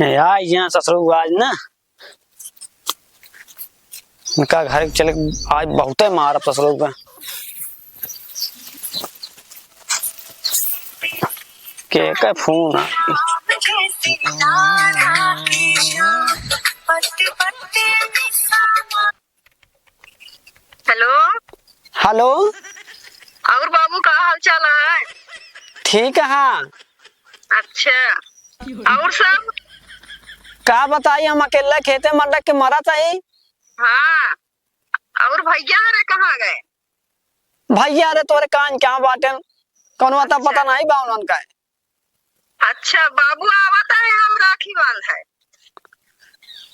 यार यहाँ ससुर आज ना उनका घर चले आज बहुत मार ससुर का के फोन हेलो हेलो। और बाबू का हाल चाल है? ठीक है। हाँ अच्छा और सब का बताइए, हम अकेला खेते मंडक के मरा था ही। हाँ और भैया रे कहाँ गए? भैया अरे तोरे कान क्या बाटे कौन आता अच्छा। पता नहीं बा उनका है। अच्छा बाबू आवता है, हम राखी बांध है।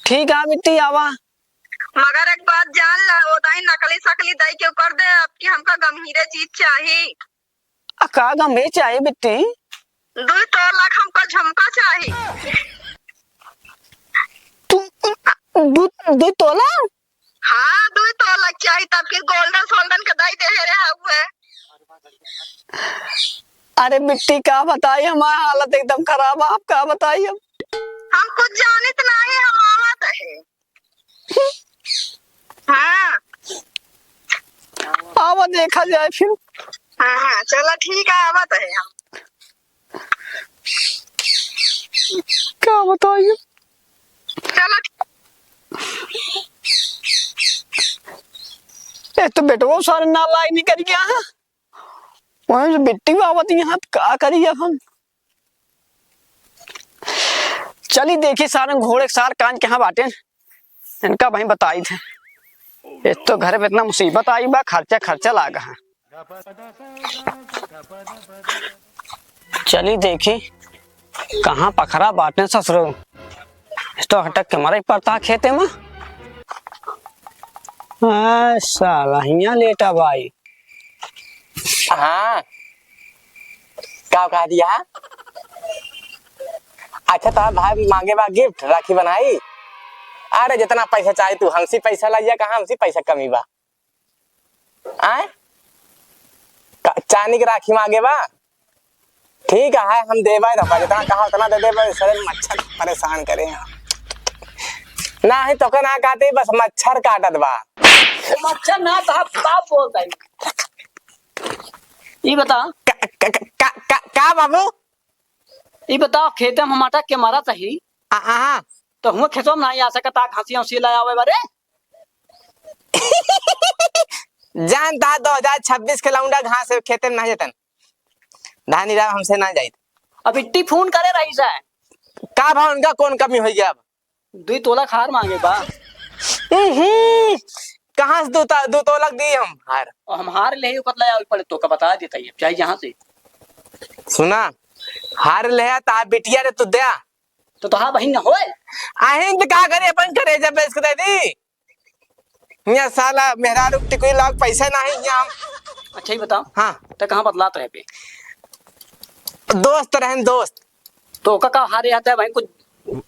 ठीक है बिट्टी आवा। मगर एक बात जान ला, वो दाई नकली सकली दाई क्यों कर दे आपकी, हमका गंभीरे चीज चाहिए। का गंभीर चाहिए बिट्टी? 2 लाख हमका झुमका चाहिए। तू दू तोला? हाँ 2 लाख चाहिए, तब फिर गोल्डन सोल्डन के दाई दे रहे हुए। अरे बिट्टी का बताइए, हमारी हालत एकदम खराब है, आप का बताइए। हम कुछ जानित नहीं, हम आवत है। हाँ आवा देखा जाए फिर। हाँ चलो ठीक है, आवत है हम। क्या बताइए। चलो तो बेटो सारे नालायक नहीं कर गया है वहीं से बिट्टी आवत यहाँ का करिए हम। चली देखी सारे घोड़े सार कान कहाँ बाटे इनका वहीं बताई थे। एक तो घर पे इतना मुसीबत आई बा, खर्चा खर्चा लागा है। चली देखी कहाँ पखरा बांटने ससुर तो हटक के मरे पड़ता खेते में। साला हिया लेटा भाई। हाँ क्या कहा दिया? अच्छा तो भाई मांगे बा गिफ्ट राखी बनाई। अरे जितना पैसा चाहे तू हमसे पैसा लाइया, कहाँ हमसे पैसा कमी बा। आए चांदी की राखी मांगे बा, ठीक है हम देवा जितना कहा उतना दे दे। सर मच्छर परेशान करे ना है तो ना काटे, बस मच्छर काटत बा। मच्छर ना बाप बोलता है। ये बता का बाबू ये बताओ खेते में हमारा के मारा सही हाँ तो हम खेतों में नहीं आ सकता, घासी हंसी लाया हुए बारे। जानता 2026 के लौंडा घास खेते में नहीं जतन धानी रहा हमसे ना जाइत। अब इट्टी फोन करे रही से का भाव उनका कौन कमी हो गया? अब 2 तोला खार मांगे बा। कहाँ से दो तोलक दी हम हार। और हम हार ले पतला पड़े तो का बता देता है चाहे यहाँ से। सुना हार ले ता बिटिया रे तू दे तो हाँ बहन ना होए आहिंद का करे अपन करे जब बेच दे दी। यहाँ साला मेहरा रुकती कोई लाख पैसा नहीं यहाँ। अच्छा ही बताओ। हाँ तो कहाँ बतलात रहे पे दोस्त रहन दोस्त तो का हारे आता है भाई कुछ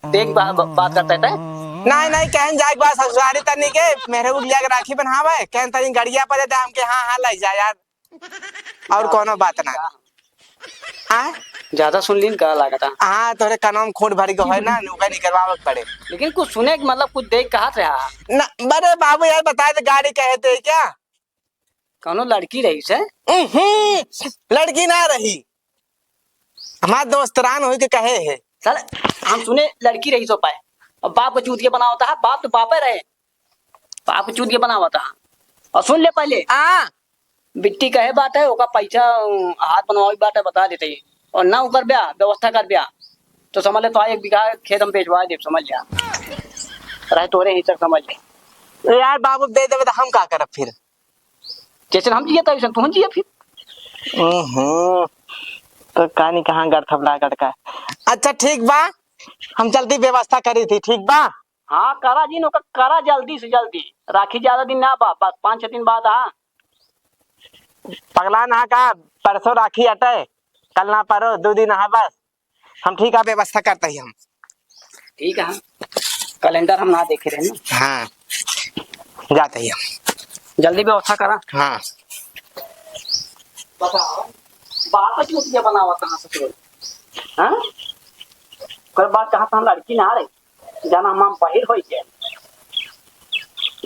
देख बात करता है। नहीं कहन जाए बात ससुरारी तनी के मेरे को लिया के राखी बनवावे कहन तनी गड़िया पर देते हम के हाँ ले जा यार और कोनो बात ना। हाँ ज्यादा सुन लीन का लगा था। हाँ तोरे कानून खोट भरी को है ना नुका नहीं करवावे पड़े। लेकिन कुछ सुने मतलब कुछ देख कहा रहा ना बड़े बाबू यार बताए तो गाड़ी कहते क्या कौनो लड़की रही से? लड़की ना रही, हमारा दोस्तरान हो के कहे है। चल हम सुने लड़की रही सो पाए और बाप को चूतिया बना होता है। बाप तो बापे रहे, बाप को चूतिया बना होता है। और सुन ले पहले बिट्टी कहे बात है ओका पैसा हाथ बनवाई बात है बता देते ही और ना उकर ब्या व्यवस्था कर ब्या तो समझ ले तो 1 बीघा खेत हम बेचवा दे समझ लिया रहे तोरे ही तक समझ ले। यार बाबू दे देवे तो हम का करब फिर? जैसे हम जिए तैसे तू जिए फिर। तो कहानी कहाँ गड़ थपड़ा गड़का। अच्छा ठीक बा हम जल्दी व्यवस्था करी थी, ठीक बा। हाँ करा जी नो करा जल्दी से जल्दी, राखी ज्यादा दिन ना बा 5-6 दिन बाद। हाँ पगला ना का परसों राखी अटे कल ना परो 2 दिन है बस। हम ठीक है व्यवस्था करते ही हम। ठीक है कैलेंडर हम ना देखे रहे ना। हाँ जाते ही हम जल्दी व्यवस्था करा। हाँ बताओ बाप चूतिया बनावा कहाँ से? हाँ ओकर बाद कहा हम लड़की ना रही जाना हम बाहर हो जाए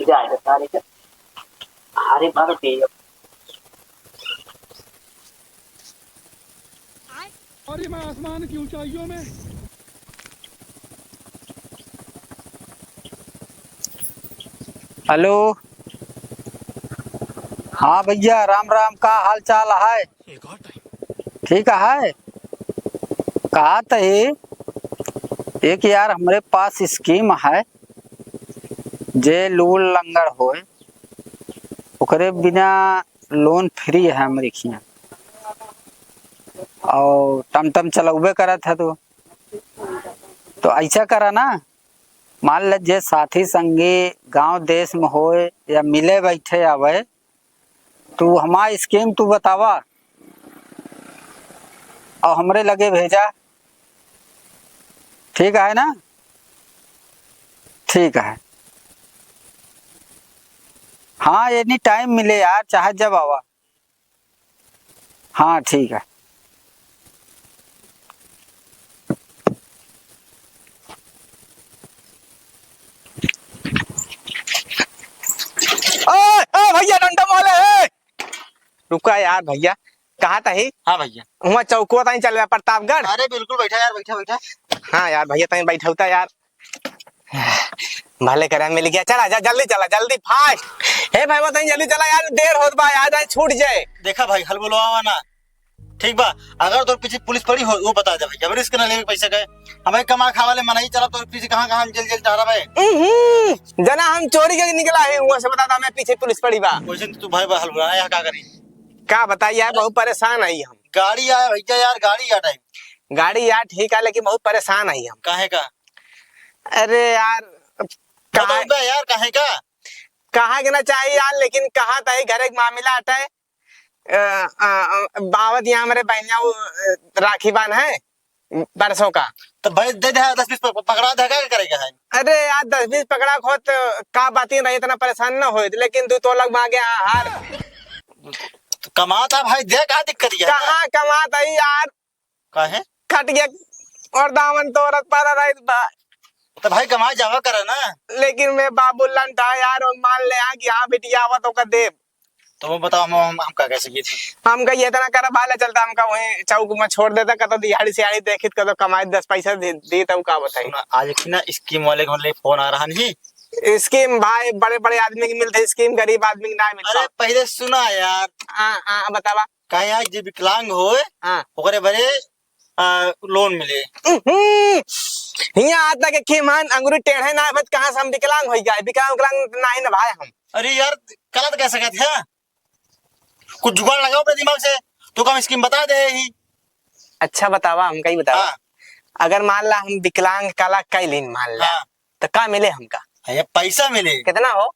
जाए तारे के हारे बार पे और मैं आसमान की ऊंचाइयों में। हेलो। हाँ भैया, राम राम, का हाल चाल है? ठीक है। कहा थे एक यार हमारे पास स्कीम है, जे लूल लंगड़ होए ओकरे बिना लोन फ्री है हमारे खिया, और टमटम चलौबे करत है तो ऐसा करा ना, मान ल जे साथी संगी गांव देश में होए या मिले बैठे आवे, तू हमारा स्कीम तू बतावा और हमरे लगे भेजा। ठीक है ना? ठीक है। हाँ, एनी टाइम मिले यार, चाहे जब आवा। हाँ ठीक है। ओ भैया डंडा माले है। रुका यार भैया, कहा था ही? हाँ भैया। वहाँ चौको ताई चल रहा प्रतापगढ़। अरे बिल्कुल बैठा यार, बैठा बैठा। हाँ यार भैया ताई बैठा होता यार, भले करे मिल गया। चला जा जल्दी, चला जल्दी फास्ट। हे भाई बताइए जल्दी चला यार, देर होत बा यार, छूट जाए। देखा भाई, हल बोलवा ना, ठीक बा। अगर तो पीछे पुलिस पड़ी हो वो बता दे भैया, रिस्क ना ले पैसे का। हमें कमा खावा ले मनाई चला, तो पीछे कहां कहां जेल जेल जा रहा है। जना हम चोरी के निकला है, वहां से बता मैं पीछे पुलिस पड़ी बा। वैसे तू भाई हल बोला यार, क्या करी? क्या बताइए यार, बहुत परेशान आई हम। गाड़ी आया भैया यार, गाड़ी आ टाइम। गाड़ी यार ठीक है, लेकिन बहुत परेशान आई हम। काहे का? अरे यार कहा यार, काहे का? कहा के ना चाहिए यार, लेकिन कहा था घर एक मामला आता है। बावत यहाँ हमारे बहनिया राखी बान है परसों का, तो भाई दे दे 10-20 पकड़ा दे, क्या करेगा है? अरे यार 10-20 पकड़ा खोत का बाती नहीं, इतना परेशान न हो, लेकिन तू तो लग मांगे हार। तो कमाता भाई दे, क्या दिक्कत है? कहाँ कमाता ही यार, काहे? कट गया और दामन तो औरत पर रही बा। तो भाई कमा जावा करे ना। लेकिन मैं बाबूलन था यार, और मान ले कि हाँ बिटिया आवा तो का देव। तो वो बताओ हम का कैसे की थी? हम कही इतना करा भाला चलता, हमका वहीं चौक में छोड़ देता, कतो दिहाड़ी सिहाड़ी देखित कतो कमाई 10 पैसा दे तब का बताई। आज की ना स्कीम वाले घर ले फोन आ रहा नहीं। स्कीम भाई बड़े बड़े आदमी की मिलते, स्कीम गरीब आदमी की ना मिलता। अरे पहले सुना यार। बतावा। कहे यार जे विकलांग होए ओकरे बड़े लोन मिले। यहाँ आता के खेमान अंगूरी टेढ़े ना बत, कहाँ से हम विकलांग हो गए? विकलांग नहीं ना भाई हम। अरे यार गलत कह सकते हैं, कुछ जुगाड़ लगाओ अपने दिमाग से, तो कम स्कीम बता दे ही। अच्छा बतावा, हम कहीं बतावा। अगर मान ला हम विकलांग काला कैलिन मान ला, तो का मिले हमका? ये पैसा मिले कितना हो?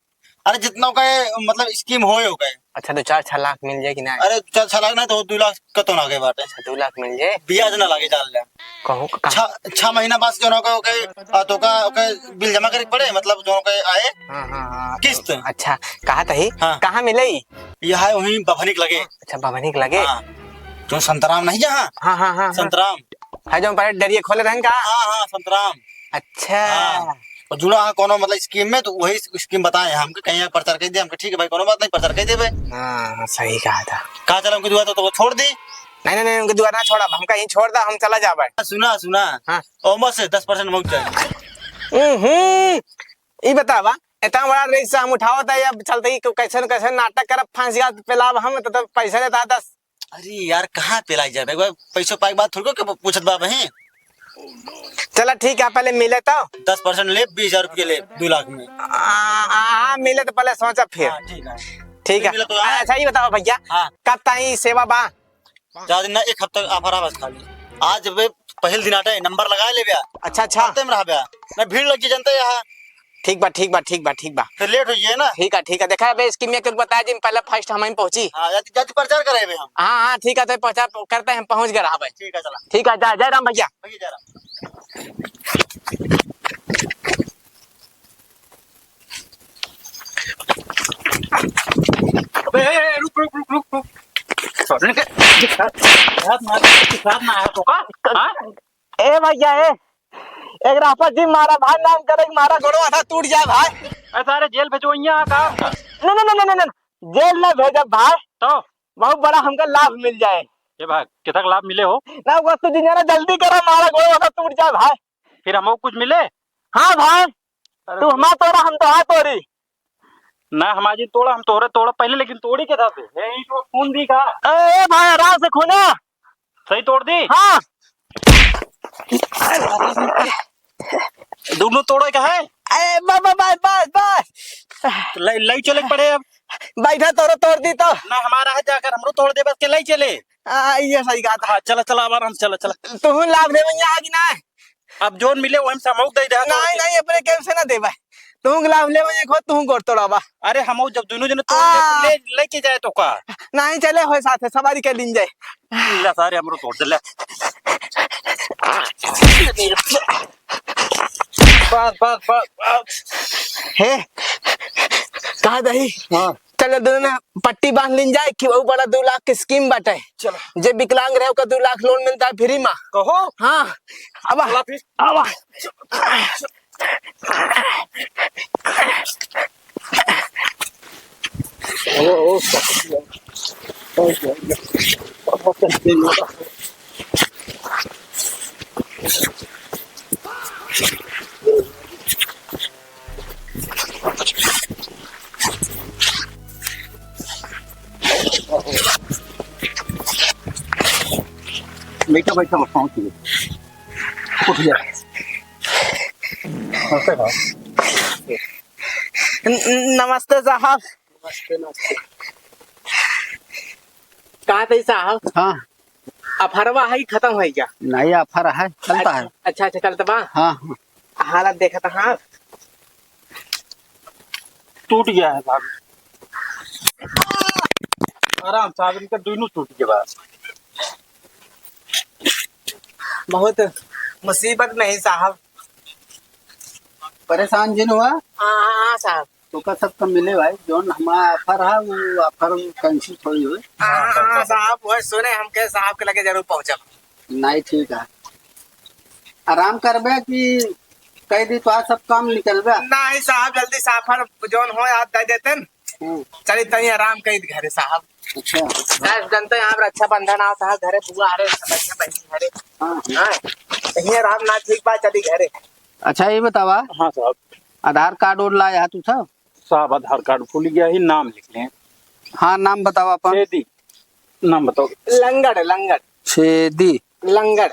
अरे जितना का मतलब स्कीम हो गए। अच्छा 2-4 लाख मिल जाए कि ना? अरे 4 लाख ना तो 2 लाख कतो ना गए बाटे। अच्छा 2 लाख मिल जाए, ब्याज ना लगे जान ले। कहूँ 6 महीना बाद जो ना तो का बिल जमा करे पड़े, मतलब जो के आए किस्त। अच्छा कहा था ही कहाँ मिले? यह है वहीं बभनिक लगे। अच्छा बभनिक लगे, जो संतराम नहीं जहाँ। हाँ संतराम है जो पहले डरिए खोले रहें का। हाँ संतराम। अच्छा और जुड़ा है कोनो मतलब स्कीम में, तो वही स्कीम बताए हमको, कहीं प्रचार कर दे हमको। ठीक है भाई, कोनो बात नहीं, प्रचार कर दे भाई। हाँ सही कहा था। कहा चला उनकी दुआ तो छोड़ दी। नहीं उनकी दुआ ना छोड़ा, हम कहीं छोड़ दा, हम चला जा भाई। सुना ओमो से 10% मुक्त जाए। ये बतावा, इतना बड़ा रिस्क हम उठाओ था या चलते ही कैसे कैसे नाटक कर फांसी पे लाभ हम तो पैसा देता 10। अरे यार कहाँ पेलाई जाए पैसों पाई बात थोड़ी को पूछत बा बहन। चला ठीक है, पहले मिले तो 10% ले, 20,000 रुपये ले 2 लाख में। मिले तो पहले सोचा फिर। ठीक है। अच्छा ये बताओ भैया, कब ताई सेवा बा? ज्यादा दिन ना, 1 हफ्ता ऑफर आ बस खाली। आज पहले दिन आटे नंबर लगा ले बया। अच्छा में रहा बया ना, भीड़ लग जी जनता यहाँ। ठीक बा फिर लेट हुई है ना। ठीक है देखा बे स्कीम में बताया जी, पहले फर्स्ट हम पहुंची। जाति प्रचार करे हम। हाँ ठीक है, तो प्रचार करते हैं, पहुंच गए भाई। ठीक है चला। ठीक है, जय राम भैया। जय राम। रुक ए भैया एक रापा जी मारा भाई, नाम करे मारा गोड़ो आधा टूट जाए भाई। सारे जेल भेजो यहाँ काम का। न जेल न भेजा भाई, तो बहुत बड़ा हमका लाभ मिल जाए। ये भाई कितना लाभ मिले हो? ना वस्तु जी ना जल्दी करो, मारा गोड़ो आधा टूट जाए भाई। फिर हमको कुछ मिले? हाँ भाई, तू हमारा तोड़ा हम तो हाँ तोड़ी। ना हमारी तोड़ा हम तोड़े तोड़ा पहले, लेकिन तोड़ी के था तो खून दी का। ए भाई आराम से खूना। सही तोड़ दी? हाँ दोनों तोड़े का है? अरे बस लाई चले पड़े अब। बैठा तोड़ तोड़ दी तो ना हमारा है, जाकर हमरो तोड़ दे बस के लाई चले। ये सही कहा था। हाँ चला चला आराम से चला। तू लाभ ले यहाँ की ना, अब जोन मिले वो हम समझ दे दे। नहीं अपने कैम से ना दे भाई, तू लाभ ले खो तू गोड़ तोड़ाबा। अरे हम जब दोनों जने तोड़ ले लेके जाए तो का नहीं चले हो साथ है सवारी के लिन जाए। ला सारे हमरो तोड़ दे ले। बस हे कहा दही। हाँ चलो दोनों ने पट्टी बांध लिन जाए कि वो बड़ा 2 लाख की स्कीम बाटे। चलो जे विकलांग रहे का 2 लाख लोन मिलता है फ्री में। कहो। हाँ अब चला फिर। अब बैठा पहुंच गए। उठ गया। नमस्ते साहब। कहा थे साहब? हाँ अफरवा है खत्म है क्या? नहीं ऑफर है, चलता है। अच्छा चलता बा। हाँ हाँ हालत देखा था। हाँ टूट गया है साहब, आराम साहब इनका दोनों टूट गया बस। बहुत मुसीबत में है साहब। परेशान जिन हुआ हाँ साहब। तो का सबका मिले भाई, जो हमारा ऑफर है वो ऑफर कैंसिल थोड़ी हुई। हाँ साहब वो सुने हम के साहब के लगे जरूर पहुंचब। नहीं ठीक है, आराम करबे कि कह दी तो आज सब काम निकलबे। नहीं साहब जल्दी साफर जोन हो याद दे देते। चलिए तनी आराम कर घरे साहब। अच्छा साहब जनते यहाँ रक्षाबंधन आओ साहब घरे बुआ आ रहे बढ़िया बहन घरे। हाँ कहीं आराम ना ठीक बात चली घरे। अच्छा ये बतावा, हाँ साहब। आधार कार्ड और लाया तू सब? साहब आधार कार्ड भूल गया ही, नाम लिख लें। हाँ नाम बतावा अपन। छेदी नाम बताओ। लंगड़ छेदी लंगड़।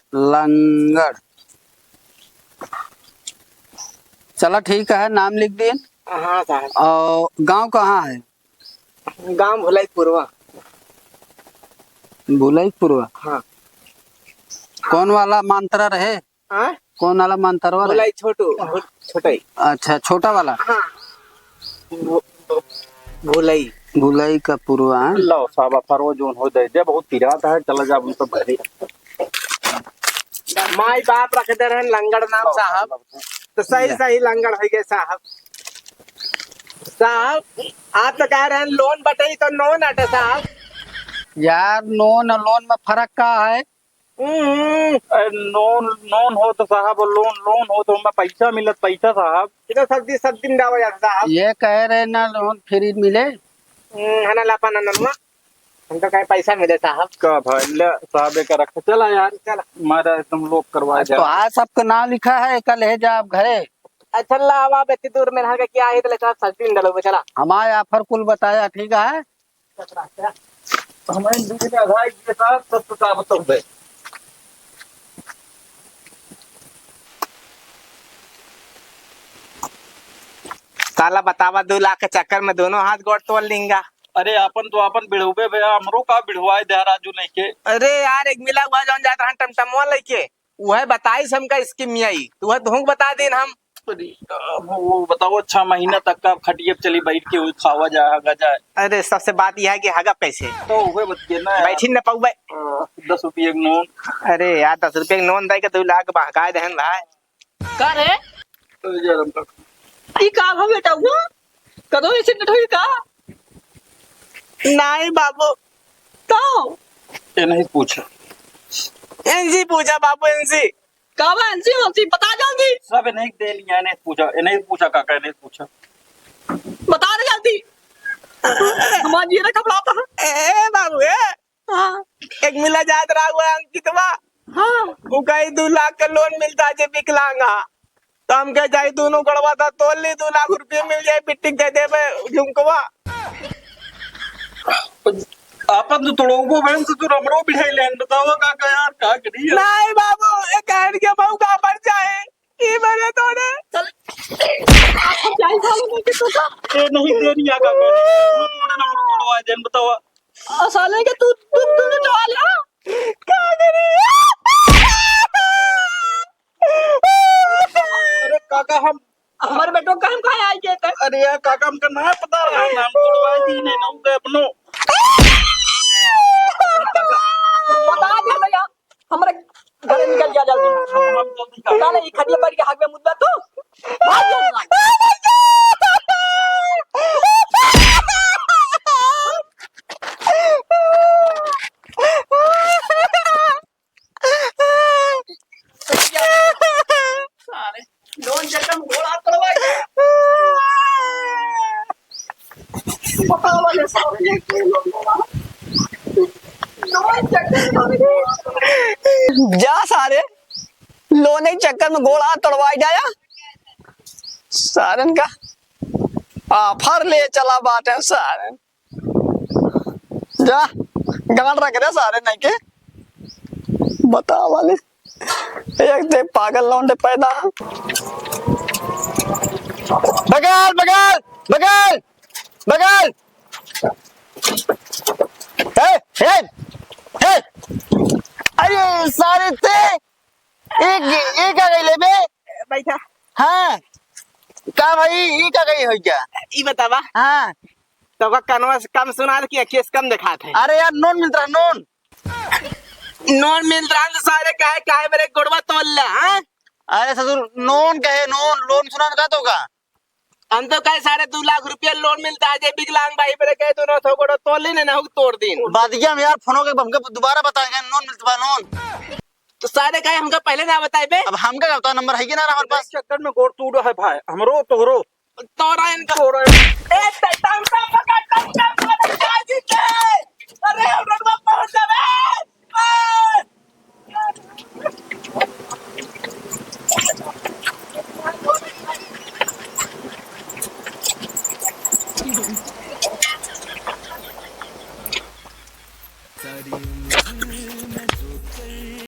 चलो ठीक है, नाम लिख दिए। हाँ साहब। और गांव कहाँ है? गांव भुलाईपुरवा। भुलाईपुरवा। हाँ। कौन वाला मंत्रा रहे? हाँ कौन वाला मंत्रवा रहे? भुलाई छोटा ही। अच्छा छोटा वाला। हाँ भुलाई भुलाई का पुरवा। लो साहब फरो जोन हो दे बहुत पिराता है, चला जा उनको भरे। माई बाप रख दे रहे लंगड़ नाम साहब, तो सही लंगड़ हो गए साहब। साहब आप तो कह रहे हैं लोन बटे तो नोन अटे साहब। यार लोन और लोन में फर्क क्या है? नोन हो तो साहब, लोन हो तो उनमें पैसा मिलत पैसा साहब। इधर सब दिन डावा जाता साहब। ये कह रहे ना लोन फ्री मिले। है ना लापा ना नरमा, हम तो कहे पैसा मिले साहब। का भाई ले साहब का रख चला यार, चला मारा तुम लोग करवा तो आज सबका नाम लिखा है, कल है जा आप घरे। अच्छा लावा इतनी दूर में रह क्या है तो सब दिन डालो चला। हमारे ऑफर कुल बताया ठीक है। हमारे दूसरे आधार के साथ सब का बताओ भाई। साला बतावा 2 लाख के चक्कर में दोनों हाथ गोड़ तोड़ लेंगा। अरे अपन तो अपन बिढ़ुबे भैया, हमरो का बिढ़वाए दे राजू नहीं के। अरे यार एक मिला हुआ जौन जाता हम टमटमवा लेके वह बताई हमका स्कीम आई, तो वह तुम बता देन हम। वो बताओ 6 महीना तक का खटिए चली बैठ के खावा जाएगा जाए। अरे सबसे बात यह है कि हगा पैसे तो वह बतिए ना बैठी न पाऊ 10 रुपये नोन। अरे यार 10 रुपये नोन दे के 2 लाख बहका दहन भाई। का रे ई का भा बेटा हुआ कदो ऐसे नठोई का? नहीं बाबू तो ये नहीं पूछा। एनजी पूछा बाबू एनजी का बा अंसी बता जा जल्दी सब नहीं दे लिया, इन्हें पूछा काका, इन्हें पूछा। बता दे जल्दी। हमारा जी कपड़ा था। ए बाबू हाँ एक मिला जात रहा हुआ अंकितवा, हाँ वो कहीं 2 लाख का लोन मिलता है विकलांगा, तो हम कह जाए दोनों गड़वा था तोल ली 2 लाख रुपये मिल जाए बिट्टी दे दे झुमकवा। आपन तो थोड़ा वो बहन से तो रमड़ो बिठाई लेन, बताओ काका यार का करी है? नहीं बाबू एक कहन के बहु का पड़ जाए ये बने तोड़े चल क्या ही सालों में कितना था। ए नहीं दे रही काका, थोड़ा नंबर तोड़वा देन, बताओ। साले के तूने तो आ लिया क्या करी। अरे काका हम हमारे बेटों का हम कहाँ आई के अरे यार काका हमका ना पता रहा, नाम तोड़वा दी नहीं ना उनका अपनो। बता दिया भैया हमारे घर निकल गया जल्दी। हम जल्दी काका। साले ये खटिया पड़ के हाथ में मुद्दा तो भाग जाना। साले लोन चक्कर में घोड़ा तोड़वा के पता वाले साले लोन चक्कर में जा सारे लोने के चक्कर में घोड़ा तोड़वाई जाया सारन का आफर ले चला बाटे सारन। जा गान रख रहे सारे नहीं के बता वाले एक दे पागल लौंडे पैदा। बगल बगल बगल बगल हे अरे सारे थे एक आ गई ले बे बैठा। हाँ का भाई ये का गई हो क्या ई बतावा। हाँ तो का कनवा से कम सुना किया केस कम दिखा थे। अरे यार नोन मिल रहा नोन मिल रहा तो सारे काहे मेरे गुड़वा तोल ला। हाँ अरे ससुर नोन कहे नोन लोन सुना का तो का हम तो कहे 2.5 लाख रुपया लोन मिलता है विकलांग भाई मेरे कहे दोनों थो गोड़ो तोल ली ना तोड़ दी बादिया में यार फोन के हमको दोबारा बताएंगे नोन मिलता लोन तो सारे कहे हमको पहले ना बताए बे। अब हमका का नंबर है कि ना हमारे पास चक्कर में गोड़ टूटो है भाई हमरो तोहरो तोड़ा इनका तोड़ा। ए अरे हम लोग पहुंच जावे।